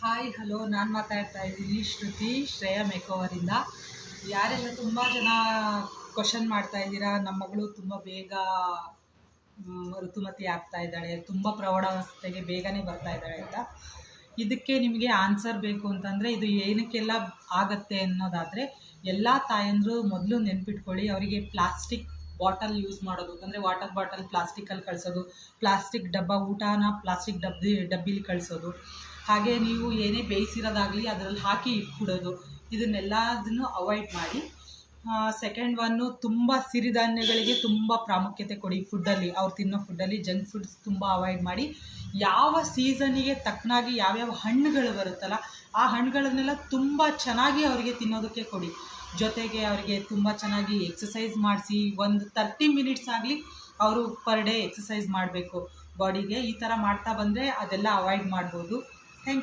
Hi hello, ನಾನು ಮಾತಾಡ್ತಾ ಇದ್ದೀನಿ ಶ್ರುತಿ ಶ್ರೇಯಾ ಮೇಕೋವರಿಂದ. ಯಾರೆಲ್ಲ ತುಂಬ ಜನ ಕ್ವಶನ್ ಮಾಡ್ತಾ ಇದ್ದೀರಾ, ನಮ್ಮ ಮಗಳು ತುಂಬ ಬೇಗ ಋತುಮತಿ ಆಗ್ತಾ ಇದ್ದಾಳೆ, ತುಂಬ ಪ್ರೌಢಾವಸ್ಥೆಗೆ ಬೇಗನೆ ಬರ್ತಾ ಇದ್ದಾಳೆ ಅಂತ. ಇದಕ್ಕೆ ನಿಮಗೆ ಆನ್ಸರ್ ಬೇಕು ಅಂತಂದರೆ ಇದು ಏನಕ್ಕೆಲ್ಲ ಆಗತ್ತೆ ಅನ್ನೋದಾದರೆ, ಎಲ್ಲ ತಾಯಂದರು ಮೊದಲು ನೆನ್ಪಿಟ್ಕೊಳ್ಳಿ, ಅವರಿಗೆ ಪ್ಲಾಸ್ಟಿಕ್ ಬಾಟಲ್ ಯೂಸ್ ಮಾಡೋದು, ಅಂದರೆ ವಾಟರ್ ಬಾಟಲ್ ಪ್ಲಾಸ್ಟಿಕಲ್ಲಿ ಕಳಿಸೋದು, ಪ್ಲಾಸ್ಟಿಕ್ ಡಬ್ಬ ಊಟನ ಪ್ಲಾಸ್ಟಿಕ್ ಡಬ್ಬಿಲಿ ಕಳಿಸೋದು, ಹಾಗೆ ನೀವು ಏನೇ ಬೇಯಿಸಿರೋದಾಗಲಿ ಅದರಲ್ಲಿ ಹಾಕಿ ಇಟ್ಬಿಡೋದು, ಇದನ್ನೆಲ್ಲದನ್ನು ಅವಾಯ್ಡ್ ಮಾಡಿ. ಸೆಕೆಂಡ್ ಒನ್ನು, ತುಂಬ ಸಿರಿಧಾನ್ಯಗಳಿಗೆ ತುಂಬ ಪ್ರಾಮುಖ್ಯತೆ ಕೊಡಿ ಫುಡ್ಡಲ್ಲಿ. ಅವ್ರು ತಿನ್ನೋ ಫುಡ್ಡಲ್ಲಿ ಜಂಕ್ ಫುಡ್ಸ್ ತುಂಬ ಅವಾಯ್ಡ್ ಮಾಡಿ. ಯಾವ ಸೀಸನಿಗೆ ತಕ್ಕನಾಗಿ ಯಾವ್ಯಾವ ಹಣ್ಣುಗಳು ಬರುತ್ತಲ್ಲ, ಆ ಹಣ್ಣುಗಳನ್ನೆಲ್ಲ ತುಂಬ ಚೆನ್ನಾಗಿ ಅವರಿಗೆ ತಿನ್ನೋದಕ್ಕೆ ಕೊಡಿ. ಜೊತೆಗೆ ಅವರಿಗೆ ತುಂಬ ಚೆನ್ನಾಗಿ ಎಕ್ಸಸೈಸ್ ಮಾಡಿಸಿ, ಒಂದು 30 ಮಿನಿಟ್ಸ್ ಆಗಲಿ ಅವರು ಪರ್ ಡೇ ಎಕ್ಸಸೈಸ್ ಮಾಡಬೇಕು ಬಾಡಿಗೆ. ಈ ಥರ ಮಾಡ್ತಾ ಬಂದರೆ ಅದೆಲ್ಲ ಅವಾಯ್ಡ್ ಮಾಡ್ಬೋದು.